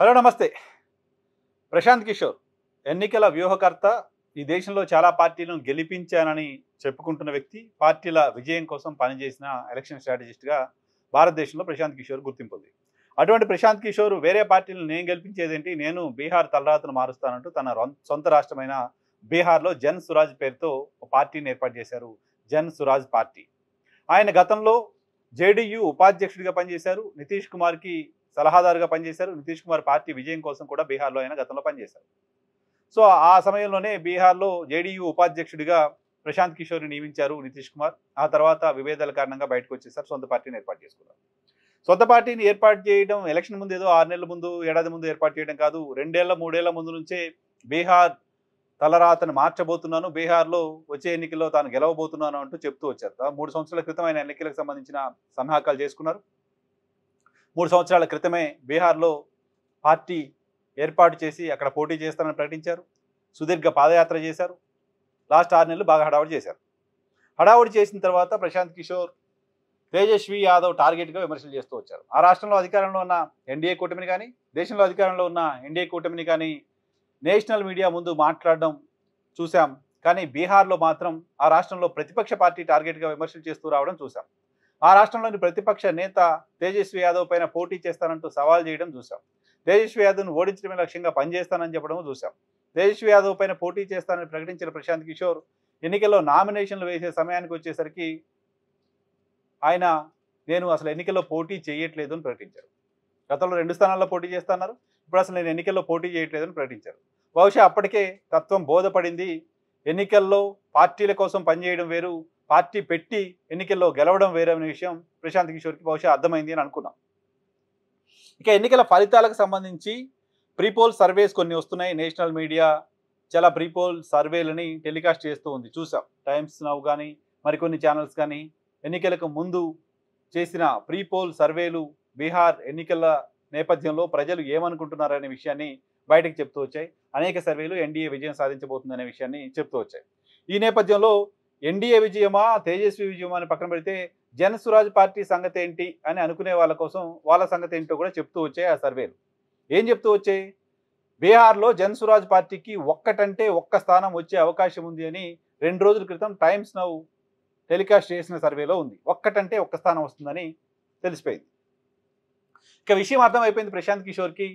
Hello నమస్తే. ప్రశాంత్ కిషోర్ ఎన్నికల వ్యూహకర్త. ఈ దేశంలో చాలా పార్టీలను గెలిపించానని చెప్పుకుంటున్న వ్యక్తి. పార్టీల విజయం కోసం పనిచేసిన ఎలక్షన్ స్ట్రాటజిస్ట్గా భారతదేశంలో ప్రశాంత్ కిషోర్ గుర్తింపు ఉంది. అటువంటి ప్రశాంత్ కిషోర్ వేరే పార్టీలను నేను గెలిపించేదేంటి, నేను బీహార్ తలరాతను మారుస్తానంటూ తన సొంత రాష్ట్రమైన బీహార్లో జన్ సురాజ్ పేరుతో ఒక పార్టీని ఏర్పాటు చేశారు. జన్ సురాజ్ పార్టీ. ఆయన గతంలో జేడీయూ ఉపాధ్యక్షుడిగా పనిచేశారు. నితీష్ కుమార్కి సలహాదారుగా పనిచేశారు. నితీష్ కుమార్ పార్టీ విజయం కోసం కూడా బీహార్లో ఆయన గతంలో పనిచేశారు. సో ఆ సమయంలోనే బీహార్లో జేడీయూ ఉపాధ్యక్షుడిగా ప్రశాంత్ కిషోర్ని నియమించారు నితీష్ కుమార్. ఆ తర్వాత విభేదాల కారణంగా బయటకు వచ్చేసారు. సొంత పార్టీని ఏర్పాటు చేసుకున్నారు. సొంత పార్టీని ఏర్పాటు చేయడం ఎలక్షన్ ముందు ఏదో 6 నెలల ముందు, ఏడాది ముందు ఏర్పాటు చేయడం కాదు. 2 ఏళ్ల 3 ఏళ్ల ముందు నుంచే బీహార్ తలరాతను మార్చబోతున్నాను, బీహార్లో వచ్చే ఎన్నికల్లో తాను గెలవబోతున్నాను అంటూ చెప్తూ వచ్చారు. 3 సంవత్సరాల క్రితం ఆయన ఎన్నికలకు సంబంధించిన సన్నాహకాలు చేసుకున్నారు. 3 సంవత్సరాల క్రితమే బీహార్లో పార్టీ ఏర్పాటు చేసి అక్కడ పోటీ చేస్తానని ప్రకటించారు. సుదీర్ఘ పాదయాత్ర చేశారు. లాస్ట్ 6 నెలలు బాగా హడావుడి చేశారు. హడావుడి చేసిన తర్వాత ప్రశాంత్ కిషోర్ తేజస్వి యాదవ్ టార్గెట్గా విమర్శలు చేస్తూ వచ్చారు. ఆ రాష్ట్రంలో అధికారంలో ఉన్న ఎన్డీఏ కూటమిని కానీ, దేశంలో అధికారంలో ఉన్న ఎన్డీఏ కూటమిని కానీ నేషనల్ మీడియా ముందు మాట్లాడడం చూసాం. కానీ బీహార్లో మాత్రం ఆ రాష్ట్రంలో ప్రతిపక్ష పార్టీ టార్గెట్గా విమర్శలు చేస్తూ రావడం చూసాం. ఆ రాష్ట్రంలోని ప్రతిపక్ష నేత తేజస్వి యాదవ్ పైన పోటీ చేస్తానంటూ సవాల్ చేయడం చూసాం. తేజస్వి యాదవ్ను ఓడించడమే లక్ష్యంగా పనిచేస్తానని చెప్పడం చూసాం. తేజస్వి యాదవ్ పైన పోటీ చేస్తానని ప్రకటించిన ప్రశాంత్ కిషోర్ ఎన్నికల్లో నామినేషన్లు వేసే సమయానికి వచ్చేసరికి ఆయన నేను అసలు ఎన్నికల్లో పోటీ చేయట్లేదు అని ప్రకటించారు. గతంలో 2 స్థానాల్లో పోటీ చేస్తున్నారు. ఇప్పుడు అసలు నేను ఎన్నికల్లో పోటీ చేయట్లేదని ప్రకటించారు. బహుశా అప్పటికే తత్వం బోధపడింది. ఎన్నికల్లో పార్టీల కోసం పనిచేయడం వేరు, పార్టీ పెట్టి ఎన్నికల్లో గెలవడం వేరే అనే విషయం ప్రశాంత్ కిషోర్కి బహుశా అర్థమైంది అని అనుకున్నాం. ఇక ఎన్నికల ఫలితాలకు సంబంధించి ప్రీపోల్ సర్వేస్ కొన్ని వస్తున్నాయి. నేషనల్ మీడియా చాలా ప్రీపోల్ సర్వేలని టెలికాస్ట్ చేస్తూ ఉంది. చూసాం. టైమ్స్ నౌ కానీ మరికొన్ని ఛానల్స్ కానీ ఎన్నికలకు ముందు చేసిన ప్రీపోల్ సర్వేలు బీహార్ ఎన్నికల నేపథ్యంలో ప్రజలు ఏమనుకుంటున్నారనే విషయాన్ని బయటకు చెప్తూ వచ్చాయి. అనేక సర్వేలు ఎన్డీఏ విజయం సాధించబోతుందనే విషయాన్ని చెప్తూ వచ్చాయి. ఈ నేపథ్యంలో ఎన్డీఏ విజయమా తేజస్వి విజయమా అని పక్కన పెడితే జన్ సురాజ్ పార్టీ సంగతి ఏంటి అని అనుకునే వాళ్ళ కోసం వాళ్ళ సంగతి ఏంటో కూడా చెప్తూ వచ్చాయి ఆ సర్వేలు. ఏం చెప్తూ వచ్చాయి? బీహార్లో జన్ సురాజ్ పార్టీకి ఒక్కటంటే ఒక్క స్థానం వచ్చే అవకాశం ఉంది అని 2 రోజుల క్రితం టైమ్స్ నౌ టెలికాస్ట్ చేసిన సర్వేలో ఉంది. ఒక్కటంటే ఒక్క స్థానం వస్తుందని తెలిసిపోయింది. ఇక విషయం అర్థమైపోయింది ప్రశాంత్ కిషోర్కి.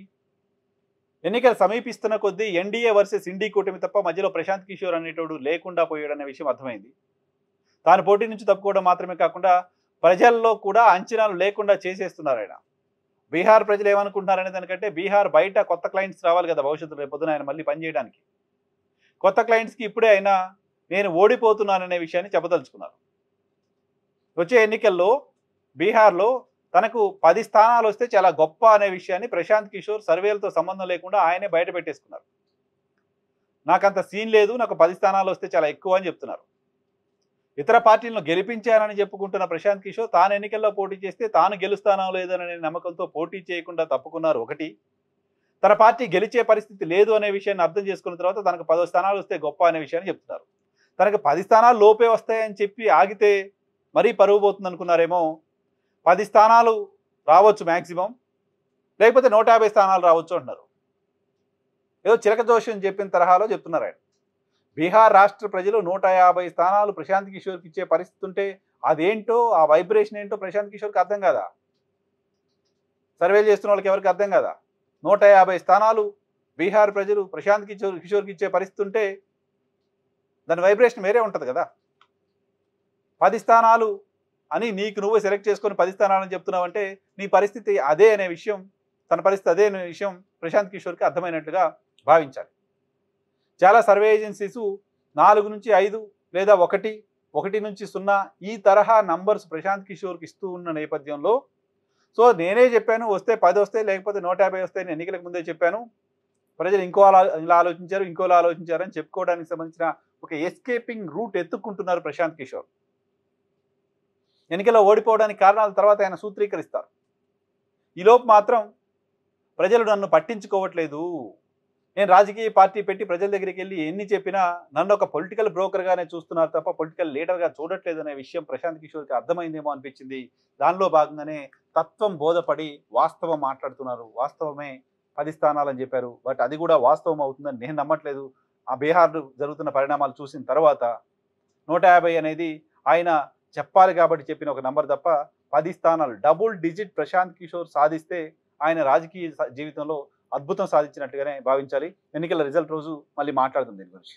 ఎన్నికలు సమీపిస్తున్న కొద్దీ ఎన్డీఏ వర్సెస్ ఇండీ కూటమి తప్ప మధ్యలో ప్రశాంత్ కిషోర్ అనేటోడు లేకుండా పోయాడనే విషయం అర్థమైంది. తాను పోటీ నుంచి తప్పుకోవడం మాత్రమే కాకుండా ప్రజల్లో కూడా అంచనాలు లేకుండా చేసేస్తున్నారు ఆయన. బీహార్ ప్రజలు ఏమనుకుంటున్నారనే దానికంటే బీహార్ బయట కొత్త క్లయింట్స్ రావాలి కదా భవిష్యత్తులో రేపొద్దున ఆయన మళ్ళీ పనిచేయడానికి. కొత్త క్లయింట్స్కి ఇప్పుడే అయినా నేను ఓడిపోతున్నాననే విషయాన్ని చెప్పదలుచుకున్నారు. వచ్చే ఎన్నికల్లో బీహార్లో తనకు 10 స్థానాలు వస్తే చాలా గొప్ప అనే విషయాన్ని ప్రశాంత్ కిషోర్ సర్వేలతో సంబంధం లేకుండా ఆయనే బయట పెట్టేసుకున్నారు. నాకంత సీన్ లేదు, నాకు 10 స్థానాలు వస్తే చాలా ఎక్కువ అని చెప్తున్నారు. ఇతర పార్టీలను గెలిపించానని చెప్పుకుంటున్న ప్రశాంత్ కిషోర్ తాను ఎన్నికల్లో పోటీ చేస్తే తాను గెలుస్తానో లేదనే నమ్మకంతో పోటీ చేయకుండా తప్పుకున్నారు. ఒకటి, తన పార్టీ గెలిచే పరిస్థితి లేదు అనే విషయాన్ని అర్థం చేసుకున్న తర్వాత తనకు 10 స్థానాలు వస్తే గొప్ప అనే విషయాన్ని చెప్తున్నారు. తనకు 10 స్థానాలు లోపే వస్తాయని చెప్పి ఆగితే మరీ పరువు పోతుంది అనుకున్నారేమో. 10 స్థానాలు రావచ్చు మ్యాక్సిమం, లేకపోతే 150 స్థానాలు రావచ్చు అంటున్నారు. ఏదో చిలక జోషం చెప్పిన తరహాలో చెప్తున్నారు ఆయన. బీహార్ రాష్ట్ర ప్రజలు 150 స్థానాలు ప్రశాంత్ కిషోర్కి ఇచ్చే పరిస్థితి ఉంటే అదేంటో, ఆ వైబ్రేషన్ ఏంటో ప్రశాంత్ కిషోర్కి అర్థం కాదా? సర్వేలు చేస్తున్న వాళ్ళకి ఎవరికి అర్థం కాదా? 150 స్థానాలు బీహార్ ప్రజలు ప్రశాంత్ కిషోర్కి ఇచ్చే పరిస్థితి ఉంటే దాని వైబ్రేషన్ వేరే ఉంటుంది కదా. 10 స్థానాలు అని నీకు నువ్వు సెలెక్ట్ చేసుకొని 10 స్థానాలని చెప్తున్నావంటే నీ పరిస్థితి అదే అనే విషయం, తన పరిస్థితి అదే అనే విషయం ప్రశాంత్ కిషోర్కి అర్థమైనట్లుగా భావించాలి. చాలా సర్వే ఏజెన్సీస్ 4 నుంచి 5 లేదా 1 నుంచి 0 ఈ తరహా నంబర్స్ ప్రశాంత్ కిషోర్కి ఇస్తూ ఉన్న నేపథ్యంలో సో నేనే చెప్పాను వస్తే 10 వస్తాయి, లేకపోతే 150 వస్తాయని ఎన్నికలకు ముందే చెప్పాను. ప్రజలు ఇలా ఆలోచించారు, ఇంకోలా ఆలోచించారు అని చెప్పుకోవడానికి సంబంధించిన ఒక ఎస్కేపింగ్ రూట్ ఎత్తుక్కుంటున్నారు ప్రశాంత్ కిషోర్. ఎన్నికల్లో ఓడిపోవడానికి కారణాల తర్వాత ఆయన సూత్రీకరిస్తారు. ఈలోపు మాత్రం ప్రజలు నన్ను పట్టించుకోవట్లేదు, నేను రాజకీయ పార్టీ పెట్టి ప్రజల దగ్గరికి వెళ్ళి ఎన్ని చెప్పినా నన్ను ఒక పొలిటికల్ బ్రోకర్గానే చూస్తున్నారు తప్ప పొలిటికల్ లీడర్గా చూడట్లేదు అనే విషయం ప్రశాంత్ కిషోర్కి అర్థమైందేమో అనిపించింది. దానిలో భాగంగానే తత్వం బోధపడి వాస్తవం మాట్లాడుతున్నారు. వాస్తవమే 10 స్థానాలని చెప్పారు. బట్ అది కూడా వాస్తవం అవుతుందని నేను నమ్మట్లేదు. ఆ బీహార్ జరుగుతున్న పరిణామాలు చూసిన తర్వాత 150 అనేది ఆయన చెప్పాలి కాబట్టి చెప్పిన ఒక నంబర్ తప్ప 10 స్థానాలు డబుల్ డిజిట్ ప్రశాంత్ కిషోర్ సాధిస్తే ఆయన రాజకీయ జీవితంలో అద్భుతం సాధించినట్టుగానే భావించాలి. ఎన్నికల రిజల్ట్ రోజు మళ్ళీ మాట్లాడుతుంది దీని గురించి.